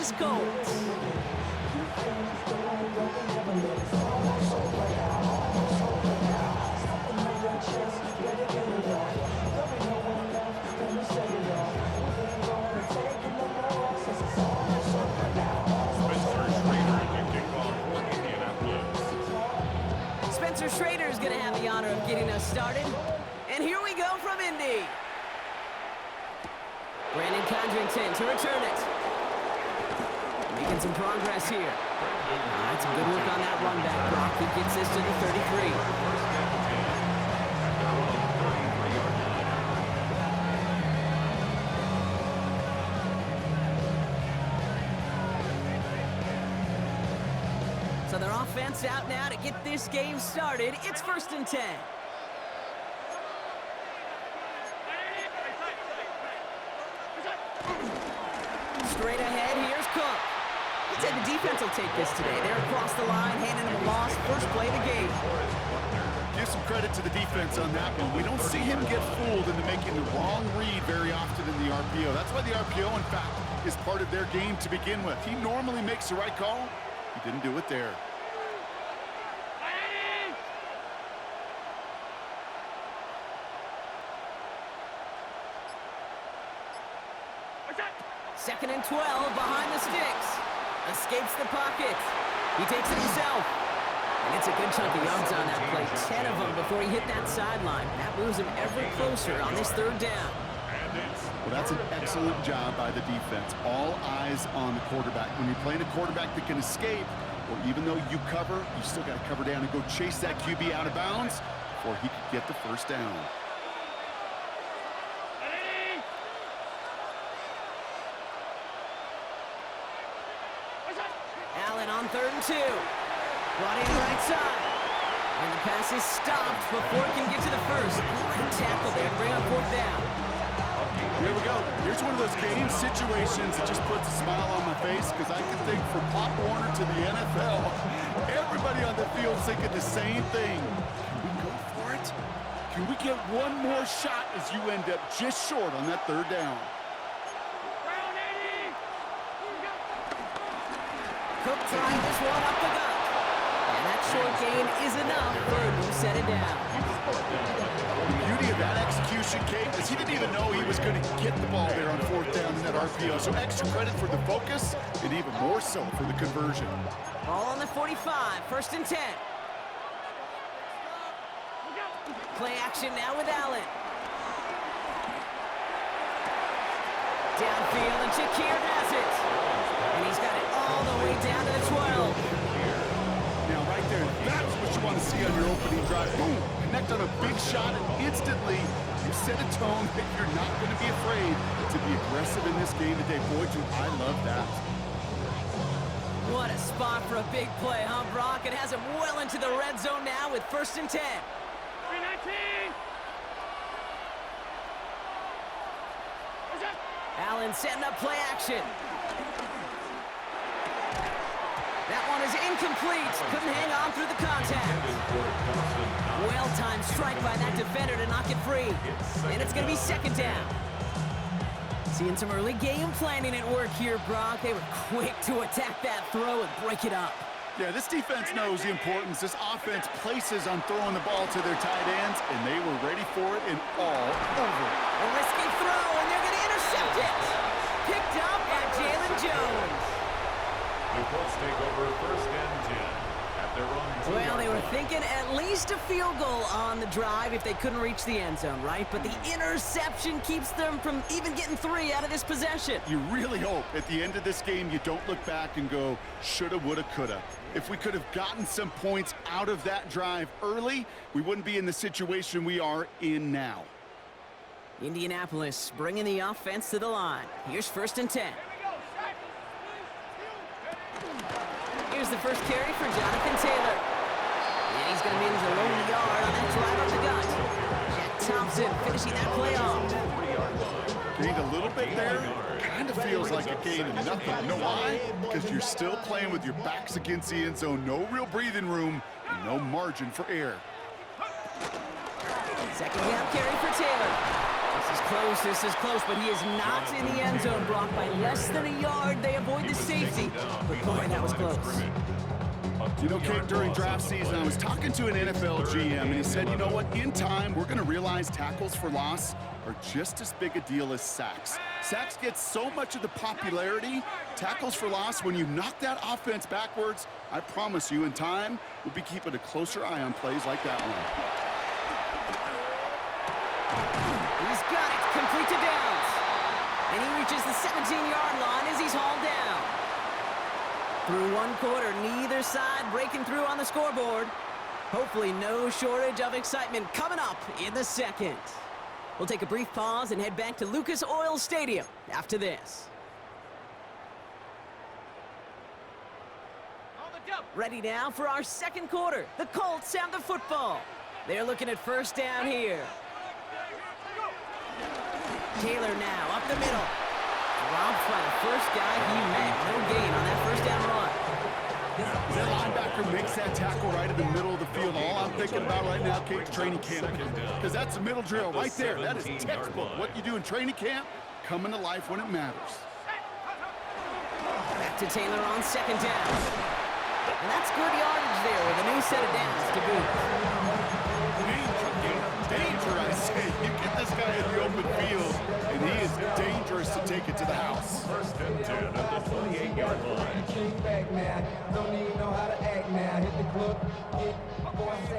Indianapolis Colts. Spencer Schrader is going to have the honor of getting us started. And here we go from Indy. Brandon Condrington to return it. Making some progress here. That's a good work on that run back, Brock. He gets this to the 33. So their offense out now to get this game started. It's 1st and 10. Straight ahead, here's Cook. I'd say the defense will take this today. They're across the line, handing him a loss. First play of the game. Give some credit to the defense on that one. We don't see him get fooled into making the wrong read very often in the RPO. That's why the RPO, in fact, is part of their game to begin with. He normally makes the right call. He didn't do it there. Second and 12 behind the sticks. Escapes the pocket. He takes it himself. And it's a good chunk of yards on that play. 10 of them before he hit that sideline. That moves him ever closer on this 3rd down. Well, that's an excellent job by the defense. All eyes on the quarterback. When you're playing a quarterback that can escape, or even though you cover, you still got to cover down and go chase that QB out of bounds before he could get the 1st down. Allen on 3rd and 2. Brought in right side. And the pass is stopped before it can get to the 1st. Great tackle there. Bring up 4th down. Here we go. Here's one of those game situations that just puts a smile on my face because I can think from Pop Warner to the NFL, everybody on the field thinking the same thing. Can we go for it? Can we get one more shot as you end up just short on that 3rd down? Cook trying this one up the gut. And that short gain is enough for him to set it down. The beauty of that execution, Kate, is he didn't even know he was going to get the ball there on 4th down in that RPO. So extra credit for the focus and even more so for the conversion. Ball on the 45, 1st and 10. Play action now with Allen. Downfield, and Shakir has it. And he's got it all the way down to the 12. Now, right there, that's what you want to see on your opening drive. Boom! Connect on a big shot, and instantly you set a tone that you're not going to be afraid to be aggressive in this game today. Boy, do I love that. What a spot for a big play, huh, Brock? It has him well into the red zone now with 1st and 10. 319! Allen setting up play action. That one is incomplete. Couldn't hang on through the contact. Well-timed strike by that defender to knock it free. And it's going to be 2nd down. Seeing some early game planning at work here, Brock. They were quick to attack that throw and break it up. Yeah, this defense knows the importance this offense places on throwing the ball to their tight ends, and they were ready for it and all over. A risky throw, and they're going to intercept it. Picked up by Jalen Jones. The Colts take over 1st and 10 at their own 2-yard line. Well, they were thinking at least a field goal on the drive if they couldn't reach the end zone, right? But the interception keeps them from even getting 3 out of this possession. You really hope at the end of this game you don't look back and go, shoulda, woulda, coulda. If we could have gotten some points out of that drive early, we wouldn't be in the situation we are in now. Indianapolis bringing the offense to the line. Here's 1st and 10. Here's the first carry for Jonathan Taylor. And he's going to manage a low yard on that drive up the gut. Jack Thompson finishing that play off. Gained a little bit there. Kind of feels like a gain of nothing. You know why? Because you're still playing with your backs against the end zone. No real breathing room. And no margin for error. Second down carry for Taylor. This is close, but he is not in the end zone. Blocked by less than a yard. They avoid the safety. But boy, that was close. You know, Kate, during draft season, I was talking to an NFL GM, and he said, you know what, in time, we're going to realize tackles for loss are just as big a deal as sacks. Sacks get so much of the popularity. Tackles for loss, when you knock that offense backwards, I promise you, in time, we'll be keeping a closer eye on plays like that one. He's got it, complete to Downs. And he reaches the 17-yard line as he's hauled down. Through one quarter, neither side breaking through on the scoreboard. Hopefully no shortage of excitement coming up in the second. We'll take a brief pause and head back to Lucas Oil Stadium after this. Ready now for our second quarter. The Colts have the football. They're looking at first down here. Taylor now up the middle. Dropped by the first guy he met. No gain on that first down run. That linebacker makes that tackle right in the middle of the field. All I'm thinking about right now, Kate, training camp. Because that's a middle drill right there. That is textbook. What you do in training camp, coming to life when it matters. Back to Taylor on second down. And that's good yardage there with a new set of downs to boot. Danger, I say. You get this guy in the open field, and he is dangerous to take it to the house. First and 10 at the 28-yard line.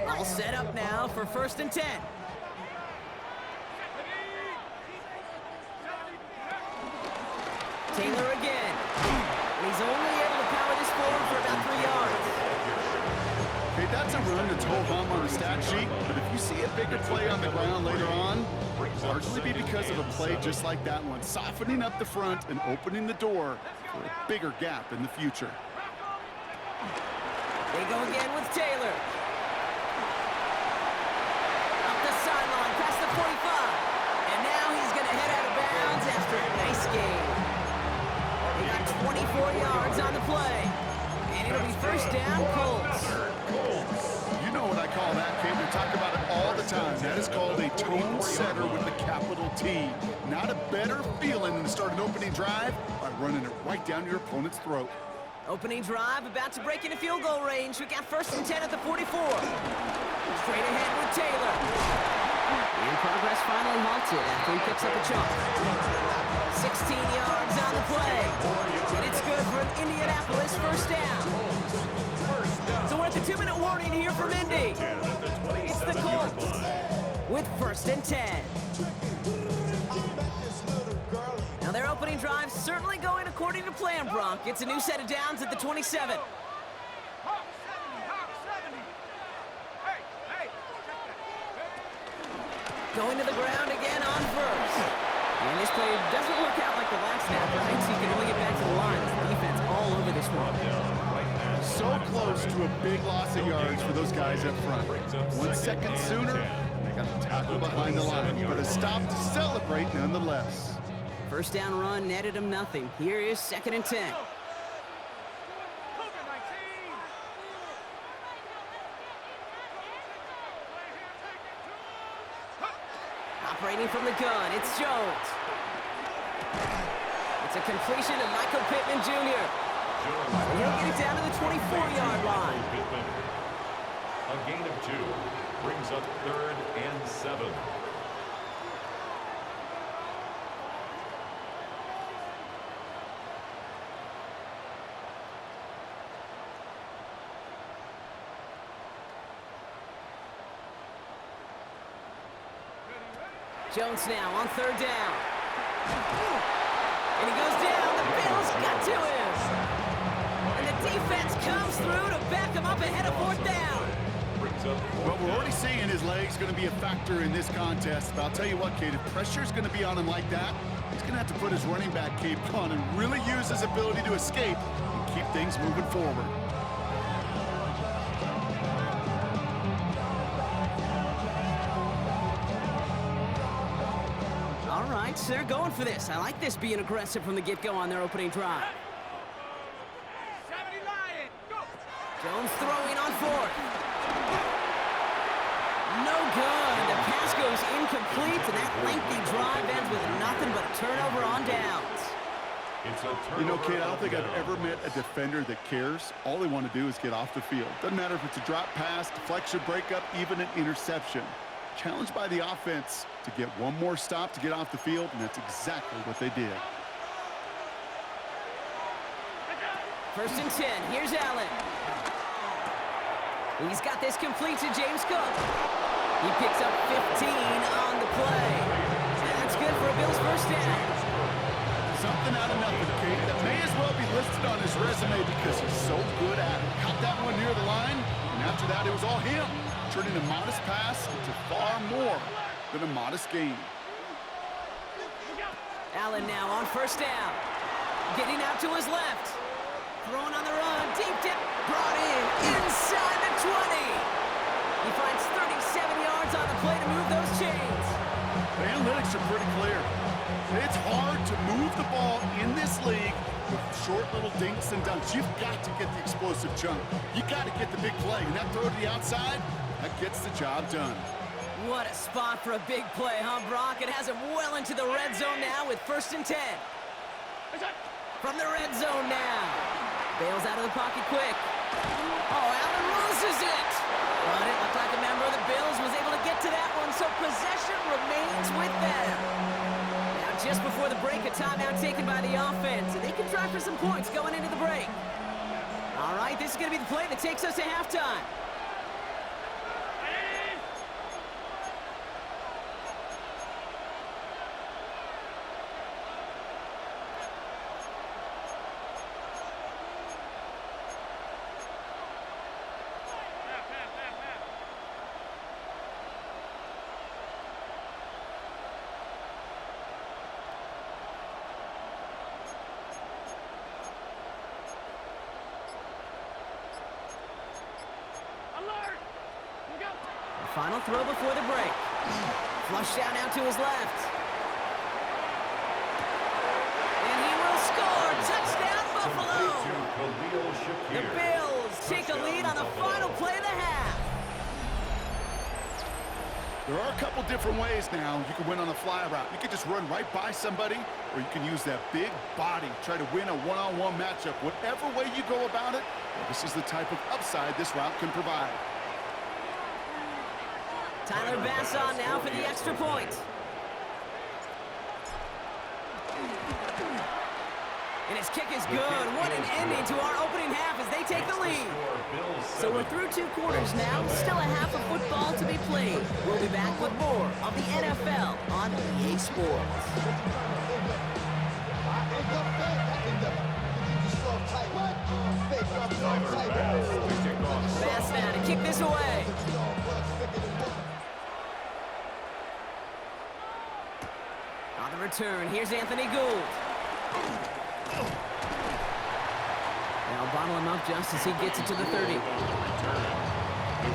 All set up now for first and 10. Taylor again. And he's only able to power this forward for about 3 yards. Okay, that's a run that's ho-hum on the stat sheet, but if you see a bigger play on the ground later on, it'll largely be because of a play just like that one, softening up the front and opening the door for a bigger gap in the future. They go again with Taylor. Up the sideline, past the 45. And now he's going to head out of bounds after a nice game. They got 24 yards on the play. And it'll be first down, Colts. You know what I call that, Kate. We talk about it all the time. That is called a tone setter with a capital T. Not a better feeling than to start an opening drive by running it right down your opponent's throat. Opening drive about to break into field goal range. We got first and 10 at the 44. Straight ahead with Taylor. And progress finally halted after he picks up a chunk. 16 yards on the play. And it's good for an Indianapolis first down. So we're at the 2-minute warning here from Indy. It's the Colts with first and 10. Now their opening drive certainly going according to plan, Brock. It's a new set of downs at the 27. Going to the ground again on first. And this play doesn't work out like the last snap, right? So you can only get back to the line. The defense all over this one. So close to a big loss of yards for those guys up front. 1 second sooner, they got the tackle behind the line. But a stop to celebrate nonetheless. First down run netted him nothing. Here is second and 10. Operating from the gun, it's Jones. It's a completion to Michael Pittman Jr. And he'll get it down to the 24-yard line. A gain of 2 brings up 3rd and 7. Jones now on third down. And he goes down. The Bills got to him. And the defense comes through to back him up ahead of fourth down. Well, we're already seeing his leg's going to be a factor in this contest. But I'll tell you what, Kate, if pressure's going to be on him like that, he's going to have to put his running back cape on and really use his ability to escape and keep things moving forward. They're going for this. I like this being aggressive from the get-go on their opening drive. Jones throwing on fourth. No good. The pass goes incomplete, and that lengthy drive ends with nothing but a turnover on downs. It's a turnover. You know, Kate, I don't think I've ever met a defender that cares. All they want to do is get off the field. Doesn't matter if it's a drop pass, deflection, breakup, even an interception. Challenged by the offense to get one more stop to get off the field, and that's exactly what they did. 1st and 10. Here's Allen. He's got this complete to James Cook. He picks up 15 on the play. That's good for a Bills first down. Something out of nothing, Kate. That may as well be listed on his resume because he's so good at it. Caught that one near the line, and after that, it was all him. Turning a modest pass into far more than a modest gain. Allen now on 1st down. Getting out to his left. Throwing on the run. Deep dip. Brought in inside the 20. He finds 37 yards on the play to move those chains. The analytics are pretty clear. It's hard to move the ball in this league with short little dinks and dunks. You've got to get the explosive chunk. You got to get the big play. And that throw to the outside, that gets the job done. What a spot for a big play, huh, Brock? It has him well into the red zone now with 1st and 10. From the red zone now. Bails out of the pocket quick. Oh, Allen loses it. But it looked like a member of the Bills was able to get to that one, so possession remains with them. Now, just before the break, a timeout taken by the offense, and they can try for some points going into the break. All right, this is going to be the play that takes us to halftime. Final throw before the break. Flush down out to his left. And he will score. Touchdown, Buffalo. The Bills take a lead on the final play of the half. There are a couple different ways now. You can win on a fly route. You can just run right by somebody, or you can use that big body, try to win a one-on-one matchup. Whatever way you go about it, this is the type of upside this route can provide. Tyler Bass on now for the extra point. And his kick is good. What an ending to our opening half as they take the lead. So we're through 2 quarters now. Still a half of football to be played. We'll be back with more of the NFL on EA Sports. Bass now to kick this away. On the return, here's Anthony Gould. Now bottle him up just as he gets it to the 30. The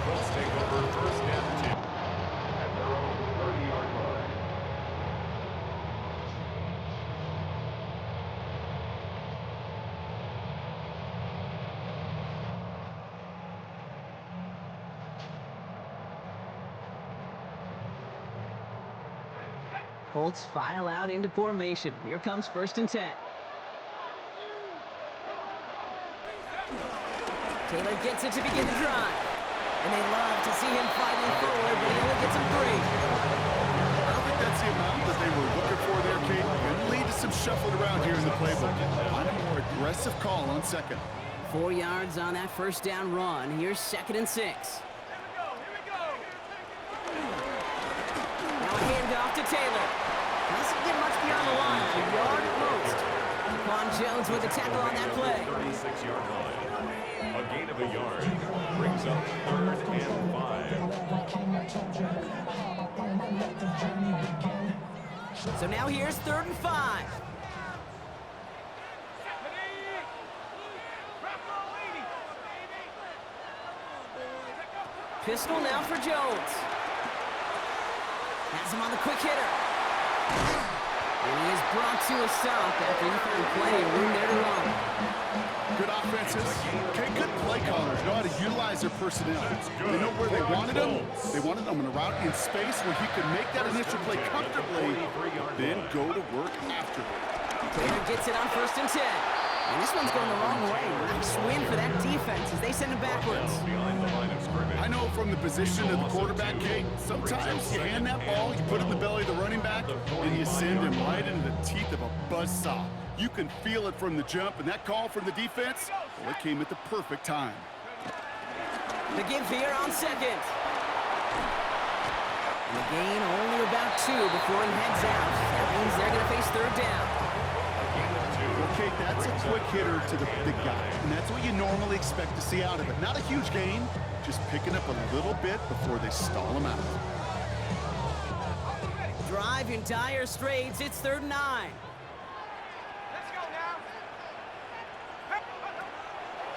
Colts take over 1st and 10 at their own 30-yard line. Colts file out into formation. Here comes 1st and 10. Taylor gets it to begin the drive. And they love to see him fighting forward, but he only gets him 3. I don't think that's the amount that they were looking for there, Kate. Going to lead to some shuffling around here in the playbook. Find a more aggressive call on 2nd. 4 yards on that 1st down run. Here's 2nd and 6. Now handoff to Taylor. Doesn't get much beyond the line. A yard at most. Quan Jones with the tackle on that play. 36-yard line. A gain of a yard brings up 3rd and 5. So now here's 3rd and 5. Pistol now for Jones. Has him on the quick hitter. And he is brought to a stop after he found plenty of room there to run. Good offenses. Okay, good play play callers know how to utilize their personnel. They know where they wanted him. They wanted him in a route in space where he could make that initial play comfortably, then go to work after it. Taylor gets it on 1st and 10. And this one's going the wrong way. Nice win for that defense as they send it backwards. I know from the position of the quarterback, Kate, sometimes you hand that ball, you put it in the belly of the running back, and you send him right into the teeth of a buzzsaw. You can feel it from the jump, and that call from the defense, well, it came at the perfect time. The give here on 2nd. And the gain only about 2 before he heads out. That means they're going to face 3rd down. Okay, that's a quick hitter to the big guy, and that's what you normally expect to see out of it. Not a huge gain, just picking up a little bit before they stall him out. Drive in dire straits. It's 3rd and 9. Let's go now.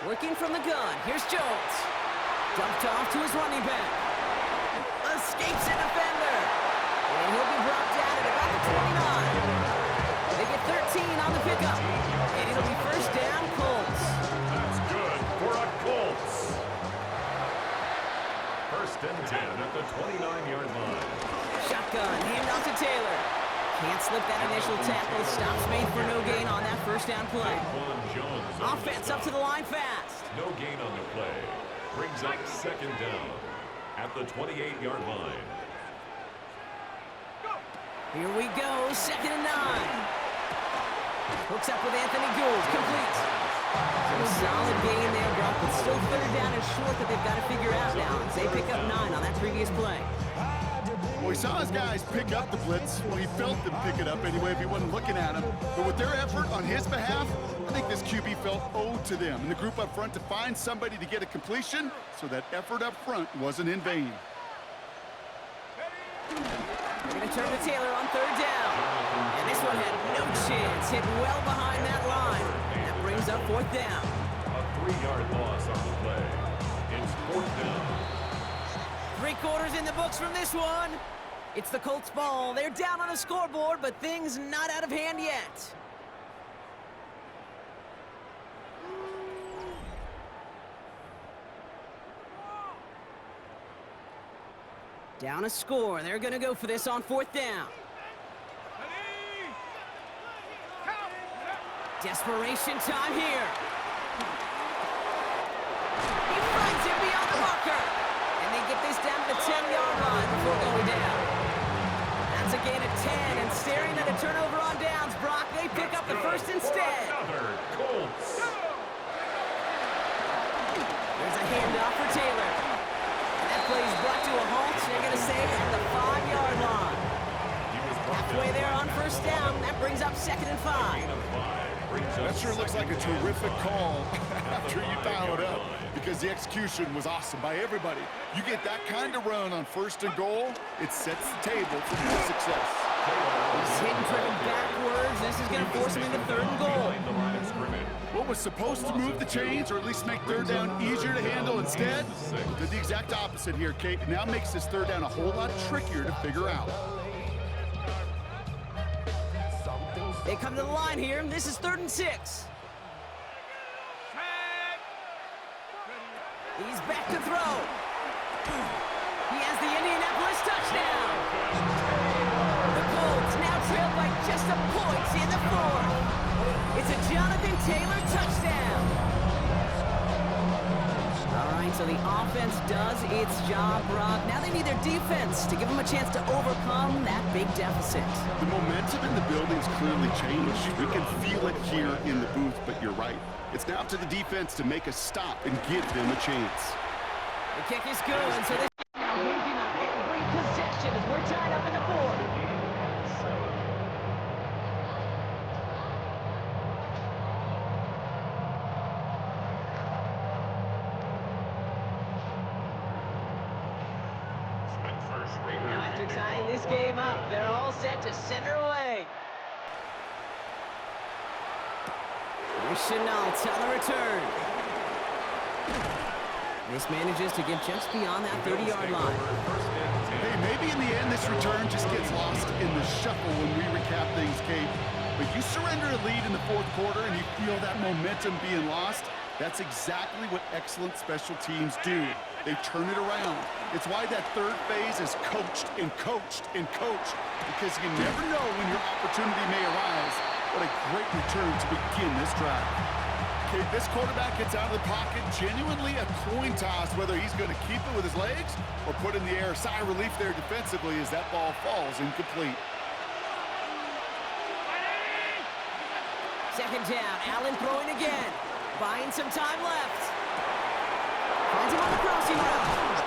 Working from the gun. Here's Jones. Dumped off to his running back. Escapes a defender. And he'll be brought down at about the 29. They get 13 on the pickup. And it'll be 1st down, Colts. That's good for a Colts. 1st and 10 at the 29-yard line. Shotgun, handoff to Taylor. Can't slip that initial tackle. Stops made for no gain on that 1st down play. Offense up to the line fast. No gain on the play. Brings up 2nd down at the 28-yard line. Here we go, 2nd and 9. Hooks up with Anthony Gould, complete. A solid gain there, Brock, but still 3rd down and short that they've got to figure out now as they pick up 9 on that previous play. Well, he saw his guys pick up the blitz. Well, he felt them pick it up anyway if he wasn't looking at him. But with their effort on his behalf, I think this QB felt owed to them and the group up front to find somebody to get a completion, so that effort up front wasn't in vain. They're going to turn to Taylor on 3rd down. And this one had no chance. Hit well behind that line. That brings up 4th down. A 3-yard loss on the play. It's 4th down. 3 quarters in the books from this one. It's the Colts ball. They're down on the scoreboard, but things not out of hand yet. Down a score. They're going to go for this on 4th down. Desperation time here. He finds him beyond the marker. And they get this down to the 10-yard line before going down. That's a gain of 10, and staring at a turnover on downs, Brock, they pick up the 1st instead. Another Colts. There's a handoff for Taylor. And that play is brought to a halt. They're going to say at the 5-yard line. Halfway there on 1st down. That brings up 2nd and 5. That sure looks like a terrific call after you dial it up, because the execution was awesome by everybody. You get that kind of run on 1st and goal, it sets the table for more success. He's hitting driven backwards. This is going to force him into 3rd and goal. What was supposed to move the chains, or at least make 3rd down easier to handle, instead did the exact opposite here, Kate. It now makes this 3rd down a whole lot trickier to figure out. They come to the line here. This is 3rd and 6. He's back to throw. He has the Indianapolis touchdown. The Colts now trail by just a point in the 4th. It's a Jonathan Taylor touchdown. All right, so the offense does its job, Brock. Now they need their defense to give them a chance to overcome that big deficit. The momentum in the building's clearly changed. We can feel it here in the booth, but you're right. It's now up to the defense to make a stop and give them a chance. The kick is good, so they now losing on every possession as we're tied up in the 4th. Now after tying this game up, they're all set to center away. Here's Chenault on the return. This manages to get just beyond that 30-yard line. Hey, maybe in the end this return just gets lost in the shuffle when we recap things, Kate. But you surrender a lead in the 4th quarter and you feel that momentum being lost, That's exactly what excellent special teams do. They turn it around. It's why that third phase is coached and coached and coached, because you never know when your opportunity may arise. What a great return to begin this drive. Okay, this quarterback gets out of the pocket, genuinely a coin toss whether he's going to keep it with his legs or put it in the air. Sigh of relief there defensively as that ball falls incomplete. Second down, Allen throwing again. Buying some time left. Finds him on the crossing route.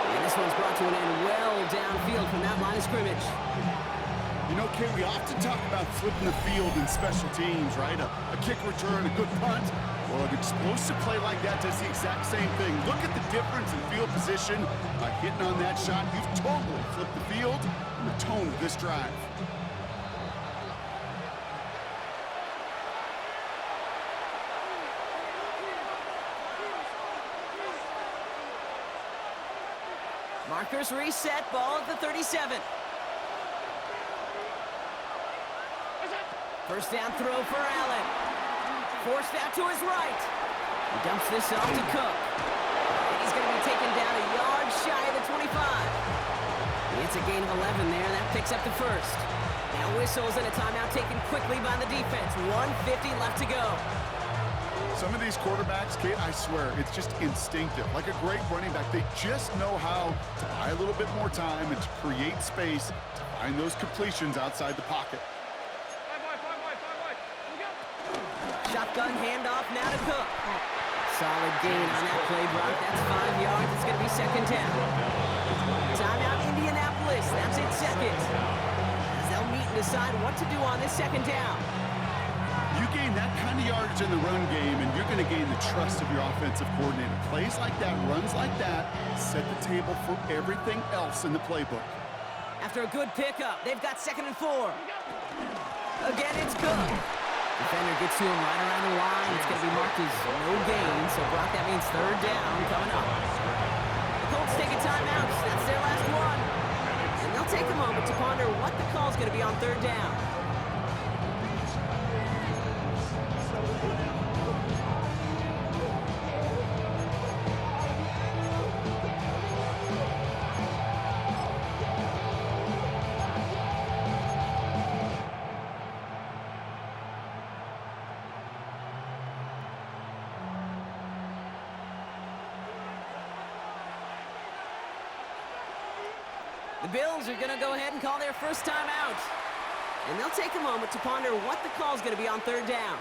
And this one's brought to an end well downfield from that line of scrimmage. You know, Kay, we often talk about flipping the field in special teams, right? A kick return, a good punt. Well, an explosive play like that does the exact same thing. Look at the difference in field position. By hitting on that shot, you've totally flipped the field and the tone of this drive. Markers reset, ball at the 37. First down throw for Allen. Forced out to his right. He dumps this off to Cook. And he's going to be taken down a yard shy of the 25. It's a gain of 11 there. That picks up the first. Now whistles and a timeout taken quickly by the defense. 1:50 left to go. Some of these quarterbacks, Kate, I swear, it's just instinctive. Like a great running back, they just know how to buy a little bit more time and to create space to find those completions outside the pocket. Shotgun handoff now to Cook. Solid gain on that play, Brock. That's 5 yards. It's going to be second down. Timeout Indianapolis. That's it second. As they'll meet and decide what to do on this second down. You gain that kind of yardage in the run game, and you're going to gain the trust of your offensive coordinator. Plays like that, runs like that, set the table for everything else in the playbook. After a good pickup, they've got 2nd and 4. Again, it's Cook. Defender gets to him right around the line. It's going to be marked as no gain, so Brock, that means third down coming up. The Colts taking timeouts. That's their last one. And they'll take a moment to ponder what the call's going to be on third down. The Bills are going to go ahead and call their first time out. And they'll take a moment to ponder what the call's going to be on third down.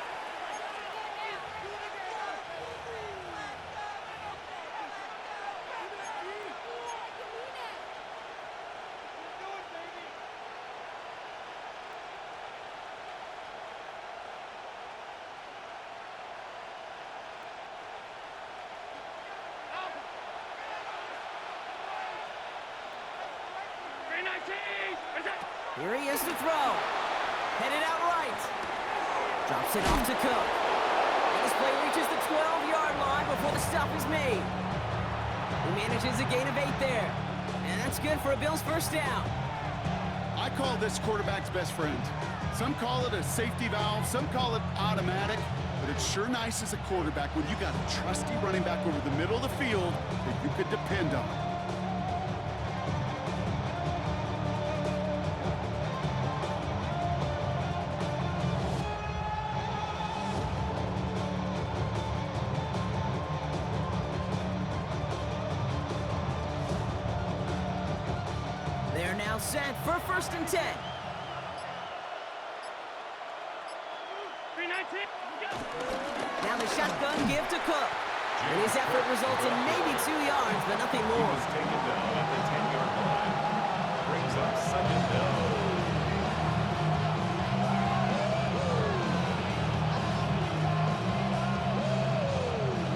Here he is to throw. Headed out right. Drops it off to Cook. And this play reaches the 12-yard line before the stop is made. He manages a gain of 8 there. And that's good for a Bills first down. I call this quarterback's best friend. Some call it a safety valve, some call it automatic, but it's sure nice as a quarterback when you got a trusty running back over the middle of the field that you could depend on. Set for 1st and 10. Now the shotgun give to Cook. And his effort results in maybe 2 yards, but nothing more. He was taken down at the 10-yard line. Brings up 2nd down.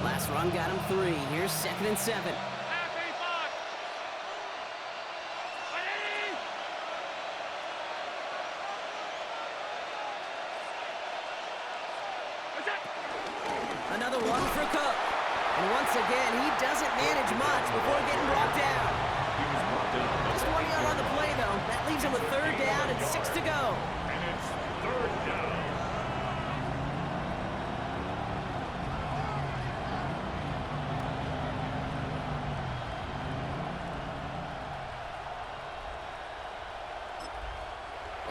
Last run got him 3. Here's 2nd and 7. Another one for Cook. And once again, he doesn't manage much before getting brought down. Just 1 yard on the play, though. That leaves him with third down and 6 to go. And it's third down.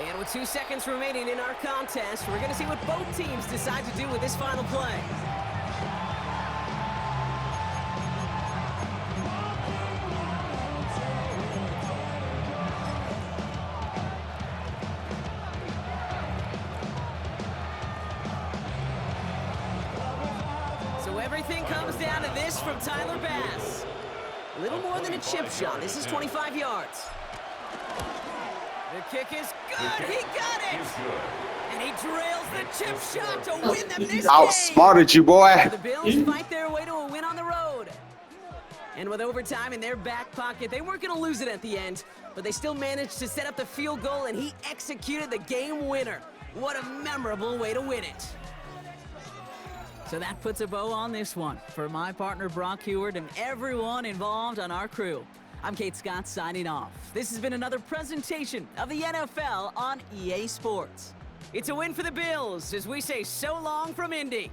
And with 2 seconds remaining in our contest, we're going to see what both teams decide to do with this final play. So everything comes down to this from Tyler Bass. A little more than a chip shot. This is 25 yards. The kick is good. He got it. And he drills the chip shot to win them this game. Outsmarted you, boy. The Bills fight their way to a win on the road. And with overtime in their back pocket, they weren't going to lose it at the end, but they still managed to set up the field goal, and he executed the game winner. What a memorable way to win it. So that puts a bow on this one. For my partner, Brock Heward, and everyone involved on our crew, I'm Kate Scott signing off. This has been another presentation of the NFL on EA Sports. It's a win for the Bills as we say so long from Indy.